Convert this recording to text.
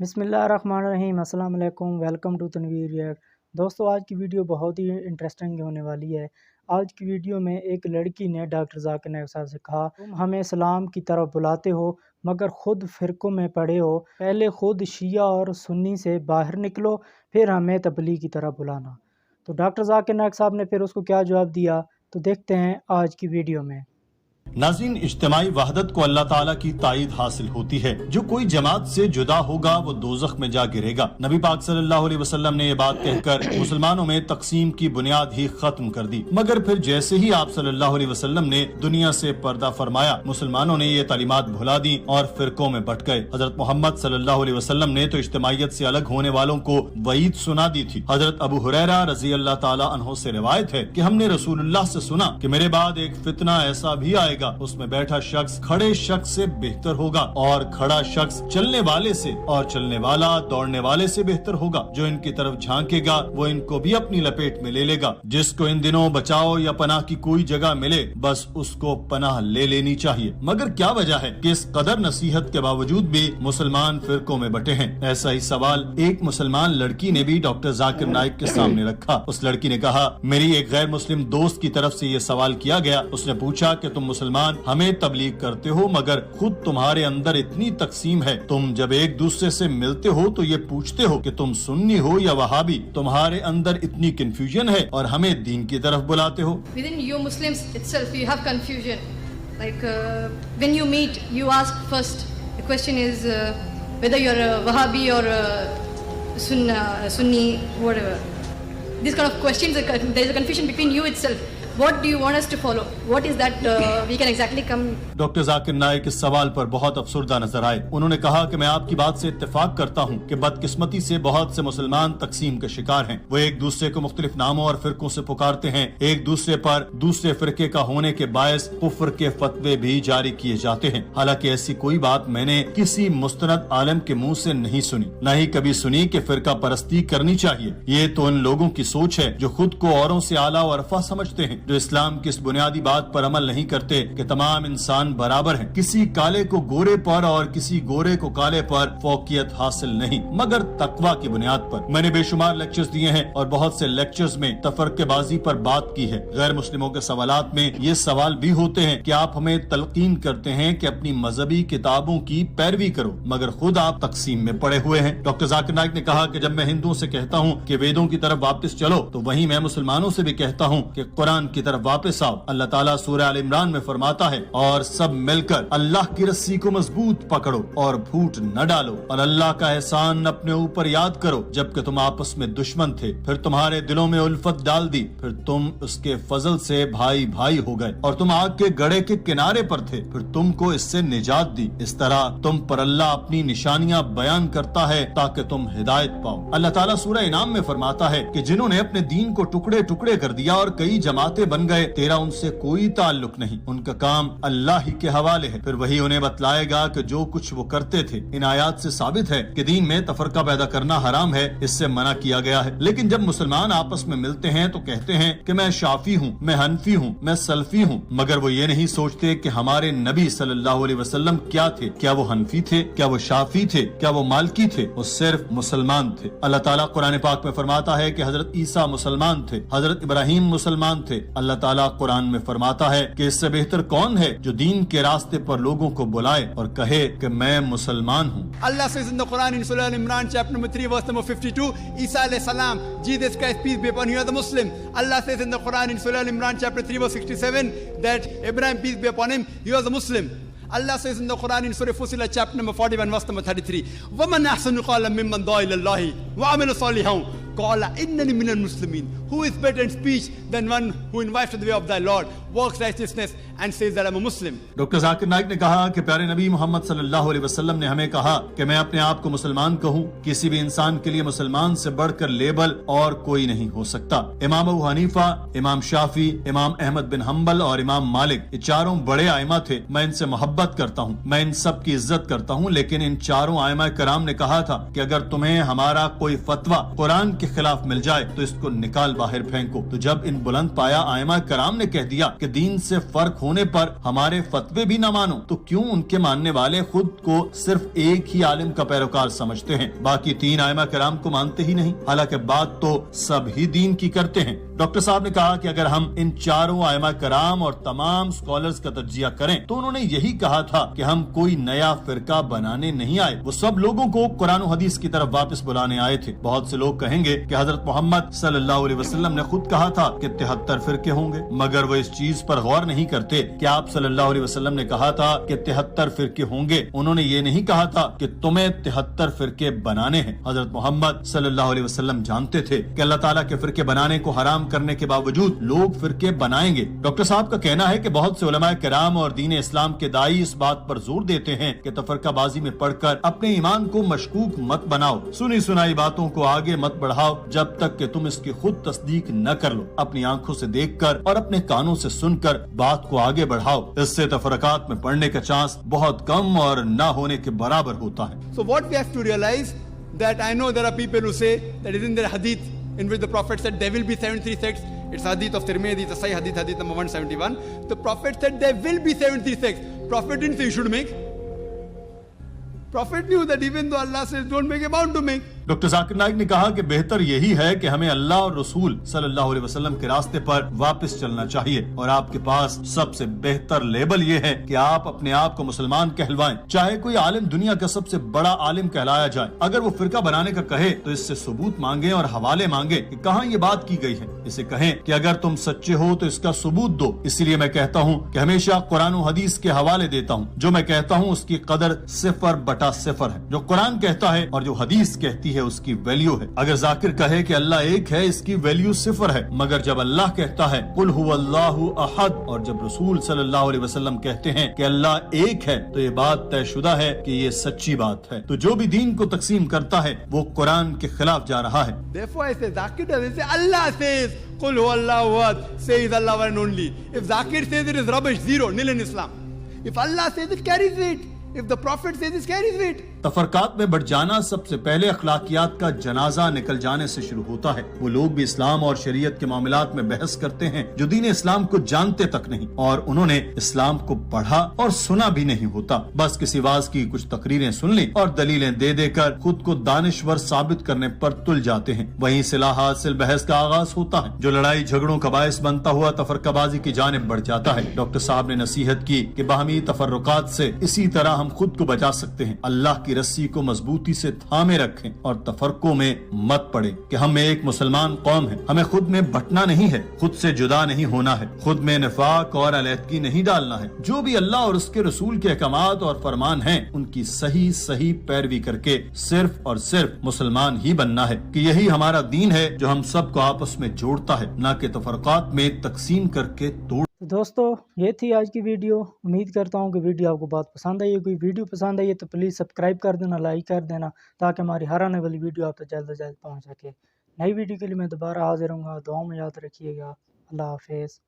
بسم اللہ الرحمن الرحیم۔ السلام علیکم، ویلکم ٹو تنویر ریئیکٹ۔ دوستو آج کی ویڈیو بہت ہی انٹرسٹنگ ہونے والی ہے۔ آج کی ویڈیو میں ایک لڑکی نے ڈاکٹر ذاکر نائک صاحب سے کہا، تم ہمیں اسلام کی طرف بلاتے ہو مگر خود فرقوں میں پڑے ہو، پہلے خود شیعہ اور سنی سے باہر نکلو پھر ہمیں تبلیغ کی طرف بلانا۔ تو ڈاکٹر ذاکر نائک صاحب نے پھر اس کو کیا جواب دیا تو دیکھتے ہیں آج کی ویڈیو میں۔ ناظرین، اجتماعی وحدت کو اللہ تعالیٰ کی تائید حاصل ہوتی ہے۔ جو کوئی جماعت سے جدا ہوگا وہ دوزخ میں جا گرے گا۔ نبی پاک صلی اللہ علیہ وسلم نے یہ بات کہہ کر مسلمانوں میں تقسیم کی بنیاد ہی ختم کر دی، مگر پھر جیسے ہی آپ صلی اللہ علیہ وسلم نے دنیا سے پردہ فرمایا، مسلمانوں نے یہ تعلیمات بھلا دی اور فرقوں میں بٹ گئے۔ حضرت محمد صلی اللہ علیہ وسلم نے تو اجتماعیت سے الگ ہونے والوں کو وعید سنا دی تھی۔ حضرت ابو ہریرہ رضی اللہ تعالیٰ عنہ سے روایت ہے کہ ہم نے رسول اللہ سے سنا کہ میرے بعد ایک فتنہ ایسا بھی آئے گا، اس میں بیٹھا شخص کھڑے شخص سے بہتر ہوگا اور کھڑا شخص چلنے والے سے اور چلنے والا دوڑنے والے سے بہتر ہوگا۔ جو ان کی طرف جھانکے گا وہ ان کو بھی اپنی لپیٹ میں لے لے گا۔ جس کو ان دنوں بچاؤ یا پناہ کی کوئی جگہ ملے بس اس کو پناہ لے لینی چاہیے۔ مگر کیا وجہ ہے کہ اس قدر نصیحت کے باوجود بھی مسلمان فرقوں میں بٹے ہیں؟ ایسا ہی سوال ایک مسلمان لڑکی نے بھی ڈاکٹر ذاکر نائک کے سامنے رکھا۔ اس لڑکی نے کہا، میری ایک غیر مسلم دوست کی طرف سے یہ سوال کیا گیا۔ اس نے پوچھا کہ تم مسلمان ہمیں تبلیغ کرتے ہو مگر خود تمہارے اندر اتنی تقسیم ہے، تم جب ایک دوسرے سے ملتے ہو تو یہ پوچھتے ہو کہ تم سنی ہو یا وہابی، تمہارے اندر اتنی کنفیوژن ہے اور ہمیں دین کی طرف بلاتے ہو۔ Within you Muslims itself you have confusion. Like when you meet you ask first, the question is whether you're a Wahhabi or a Sunni, whatever. These kind of questions, there is a confusion between you itself. What do you want us to follow? What is that we can exactly come? Doctor Zakir Naik اس سوال پر بہت افسردہ نظر آئے۔ انہوں نے کہا کہ میں آپ کی بات سے اتفاق کرتا ہوں کہ بدقسمتی سے بہت سے مسلمان تقسیم کا شکار ہیں۔ وہ ایک دوسرے کو مختلف ناموں اور فرقوں سے پکارتے ہیں، ایک دوسرے پر دوسرے فرقے کا ہونے کے باعث کفر کے فتوے بھی جاری کیے جاتے ہیں۔ حالانکہ ایسی کوئی بات میں نے کسی مستند عالم کے منہ سے نہیں سنی، نہ ہی کبھی سنی کہ فرقہ پرستی کرنی چاہیے۔ یہ تو ان لوگوں کی سوچ ہے جو خود کو اوروں سے اعلیٰ و ارفع سمجھتے ہیں، جو اسلام کی اس بنیادی بات پر عمل نہیں کرتے کہ تمام انسان برابر ہیں، کسی کالے کو گورے پر اور کسی گورے کو کالے پر فوقیت حاصل نہیں مگر تقوی کی بنیاد پر۔ میں نے بے شمار لیکچرز دیے ہیں اور بہت سے لیکچرز میں تفرقے بازی پر بات کی ہے۔ غیر مسلموں کے سوالات میں یہ سوال بھی ہوتے ہیں کہ آپ ہمیں تلقین کرتے ہیں کہ اپنی مذہبی کتابوں کی پیروی کرو مگر خود آپ تقسیم میں پڑے ہوئے ہیں۔ ڈاکٹر ذاکر نائک نے کہا کہ جب میں ہندوؤں سے کہتا ہوں کہ ویدوں کی طرف واپس چلو تو وہیں میں مسلمانوں سے بھی کہتا ہوں کہ قرآن کی طرف واپس آؤ۔ اللہ تعالیٰ سورہ آل عمران میں فرماتا ہے، اور سب مل کر اللہ کی رسی کو مضبوط پکڑو اور پھوٹ نہ ڈالو، اور اللہ کا احسان اپنے اوپر یاد کرو جبکہ تم آپس میں دشمن تھے، پھر تمہارے دلوں میں الفت ڈال دی، پھر تم اس کے فضل سے بھائی بھائی ہو گئے، اور تم آگ کے گڑھے کے کنارے پر تھے، پھر تم کو اس سے نجات دی۔ اس طرح تم پر اللہ اپنی نشانیاں بیان کرتا ہے تاکہ تم ہدایت پاؤ۔ اللہ تعالیٰ سورہ انعام میں فرماتا ہے کہ جنہوں نے اپنے دین کو ٹکڑے ٹکڑے کر دیا اور کئی جماعتیں بن گئے، تیرا ان سے کوئی تعلق نہیں، ان کا کام اللہ ہی کے حوالے ہے۔ پھر وہی انہیں بتلائے گا کہ جو کچھ وہ کرتے تھے۔ ان آیات سے ثابت ہے کہ دین میں تفرقہ پیدا کرنا حرام ہے، اس سے منع کیا گیا ہے۔ لیکن جب مسلمان آپس میں ملتے ہیں تو کہتے ہیں کہ میں شافی ہوں، میں حنفی ہوں، میں سلفی ہوں، مگر وہ یہ نہیں سوچتے کہ ہمارے نبی صلی اللہ علیہ وسلم کیا تھے، کیا وہ حنفی تھے، کیا وہ شافی تھے، کیا وہ مالکی تھے، وہ صرف مسلمان تھے۔ اللہ تعالیٰ قرآن پاک میں فرماتا ہے کہ حضرت عیسیٰ مسلمان تھے، حضرت ابراہیم مسلمان تھے۔ اللہ تعالیٰ قرآن میں فرماتا ہے کہ اس سے بہتر کون ہے جو دین کے راستے پر لوگوں کو بلائے اور کہے کہ میں مسلمان ہوں۔ Allah says in the Quran in Surah Al-Imran chapter number 3 verse number 52, Isa alayhi salam, Jesus Christ peace be upon you, are the Muslim. Allah says in the Quran in Surah Al-Imran chapter 3 verse 67 that Abraham peace be upon him, he was a Muslim. Allah says in the Quran in Surah Fussilat chapter number 41 verse number 33, وَمَنْ أَحْسَنُ قَالًا مِّمَّنْ دَعَا إِلَى اللَّهِ وَعَمِلَ صَالِحًا قَالَ إِنَّنِي مِنَ الْمُسْلِمِينَ. Who is better in speech than one who invites to the way of thy Lord, works righteousness and says that I'm a Muslim. Doctor Zakir Naik نے کہا کہ پیارے نبی محمد صلی اللہ علیہ وسلم نے ہمیں کہا کہ میں اپنے آپ کو مسلمان کہوں۔ کسی بھی انسان کے لیے مسلمان سے بڑھ کر لیبل اور کوئی نہیں ہو سکتا۔ امام ابو حنیفہ، امام شافعی، امام احمد بن حنبل اور امام مالک، یہ چاروں بڑے ائمہ تھے۔ میں ان سے محبت کرتا ہوں، میں ان سب کی عزت کرتا ہوں، لیکن ان چاروں ائمہ کرام نے کہا تھا کہ اگر تمہیں ہمارا کوئی فتویٰ قرآن کے خلاف مل جائے تو اس کو نکال باہر پھینکو۔ تو جب ان بلند پایا ائمہ کرام نے کہہ دیا کہ دین سے فرق ہونے پر ہمارے فتوے بھی نہ مانو، تو کیوں ان کے ماننے والے خود کو صرف ایک ہی عالم کا پیروکار سمجھتے ہیں، باقی 3 ائمہ کرام کو مانتے ہی نہیں، حالانکہ بات تو سب ہی دین کی کرتے ہیں۔ ڈاکٹر صاحب نے کہا کہ اگر ہم ان 4 ائمہ کرام اور تمام اسکالرز کا تجزیہ کریں تو انہوں نے یہی کہا تھا کہ ہم کوئی نیا فرقہ بنانے نہیں آئے، وہ سب لوگوں کو قرآن و حدیث کی طرف واپس بلانے آئے تھے۔ بہت سے لوگ کہیں گے کہ حضرت محمد صلی اللہ علیہ وسلم نے خود کہا تھا کہ 73 فرقے ہوں گے، مگر وہ اس چیز پر غور نہیں کرتے کہ آپ صلی اللہ علیہ وسلم نے کہا تھا کہ 73 فرقے ہوں گے، انہوں نے یہ نہیں کہا تھا کہ تمہیں 73 فرقے بنانے ہیں۔ حضرت محمد صلی اللہ علیہ وسلم جانتے تھے کہ اللہ تعالیٰ کے فرقے بنانے کو حرام کرنے کے باوجود لوگ فرقے بنائیں گے۔ ڈاکٹر صاحب کا کہنا ہے کہ بہت سے علماء کرام اور دین اسلام کے داعی اس بات پر زور دیتے ہیں کہ تفرقہ بازی میں پڑھ کر اپنے ایمان کو مشکوک مت بناؤ، سنی سنائی باتوں کو آگے مت بڑھاؤ جب تک کہ تم اس کی خود تصدیق نہ کر لو، اپنی آنکھوں سے دیکھ کر اور اپنے کانوں سے سن کر بات کو آگے بڑھاؤ، اس سے تفرقات میں پڑنے کا چانس بہت کم اور نہ ہونے کے برابر ہوتا ہے۔ So what we have to realize that I know there are people who say that is in their hadith in which the Prophet said there will be 73 sects. It's hadith of Tirmidhi, it's a Sahih hadith, hadith number 171. The Prophet said there will be 73 sects. Prophet didn't say you should make. Prophet knew that even though Allah says don't make, you're bound to make. Doctor Zakir Naik نے کہا کہ بہتر یہی ہے کہ ہمیں اللہ اور رسول صلی اللہ علیہ وسلم کے راستے پر واپس چلنا چاہیے، اور آپ کے پاس سب سے بہتر لیبل یہ ہے کہ آپ اپنے آپ کو مسلمان کہلوائیں، چاہے کوئی عالم دنیا کا سب سے بڑا عالم کہلایا جائے، اگر وہ فرقہ بنانے کا کہے تو اس سے ثبوت مانگیں اور حوالے مانگیں کہ کہاں یہ بات کی گئی ہے، اسے کہیں کہ اگر تم سچے ہو تو اس کا ثبوت دو۔ اسی لیے میں کہتا ہوں کہ ہمیشہ قرآن و حدیث کے حوالے دیتا ہوں، جو میں کہتا ہوں اس کی قدر 0/0 ہے، جو قرآن کہتا ہے اور جو حدیث کہتی ہے اس کی ویلیو ہے۔ اگر ذاکر کہے کہ اللہ ایک ہے، اس کی ویلیو 0 ہے، مگر جب اللہ کہتا ہے قل هو اللہ احد، اور جب رسول صلی اللہ علیہ وسلم کہتے ہیں کہ اللہ ایک ہے، تو یہ بات طے شدہ ہے کہ یہ سچی بات ہے۔ تو جو بھی دین کو تقسیم کرتا ہے وہ قرآن کے خلاف جا رہا ہے۔ Therefore I say Zakir doesn't say Allah says قل هو اللہ احد, says Allah one and only. If Zakir says it is rubbish, 0, nil in Islam. If Allah says it carries weight. If the Prophet says it carries weight. تفرقات میں بڑھ جانا سب سے پہلے اخلاقیات کا جنازہ نکل جانے سے شروع ہوتا ہے۔ وہ لوگ بھی اسلام اور شریعت کے معاملات میں بحث کرتے ہیں جو دین اسلام کو جانتے تک نہیں، اور انہوں نے اسلام کو پڑھا اور سنا بھی نہیں ہوتا، بس کسی واعظ کی کچھ تقریریں سن لی اور دلیلیں دے دے کر خود کو دانشور ثابت کرنے پر تل جاتے ہیں۔ وہیں صلاح حاصل بحث کا آغاز ہوتا ہے جو لڑائی جھگڑوں کا باعث بنتا ہوا تفرقہ بازی کی جانب بڑھ جاتا ہے۔ ڈاکٹر صاحب نے نصیحت کی کہ باہمی تفرقات سے اسی طرح ہم خود کو بچا سکتے ہیں۔ اللہ کی رسی کو مضبوطی سے تھامے رکھیں اور تفرقوں میں مت پڑے کہ ہم ایک مسلمان قوم ہیں، ہمیں خود میں بٹنا نہیں ہے، خود سے جدا نہیں ہونا ہے، خود میں نفاق اور علیحدگی نہیں ڈالنا ہے، جو بھی اللہ اور اس کے رسول کے احکامات اور فرمان ہیں ان کی صحیح پیروی کر کے صرف اور صرف مسلمان ہی بننا ہے، کہ یہی ہمارا دین ہے جو ہم سب کو آپس میں جوڑتا ہے، نہ کہ تفرقات میں تقسیم کر کے توڑ۔ دوستو یہ تھی آج کی ویڈیو، امید کرتا ہوں کہ ویڈیو آپ کو بہت پسند آئی ہے۔ کوئی ویڈیو پسند آئی ہے تو پلیز سبسکرائب کر دینا، لائک کر دینا، تاکہ ہماری ہر آنے والی ویڈیو آپ تک جلد از جلد پہنچ سکے۔ نئی ویڈیو کے لیے میں دوبارہ حاضر ہوں گا، دعاؤں میں یاد رکھیے گا۔ اللہ حافظ۔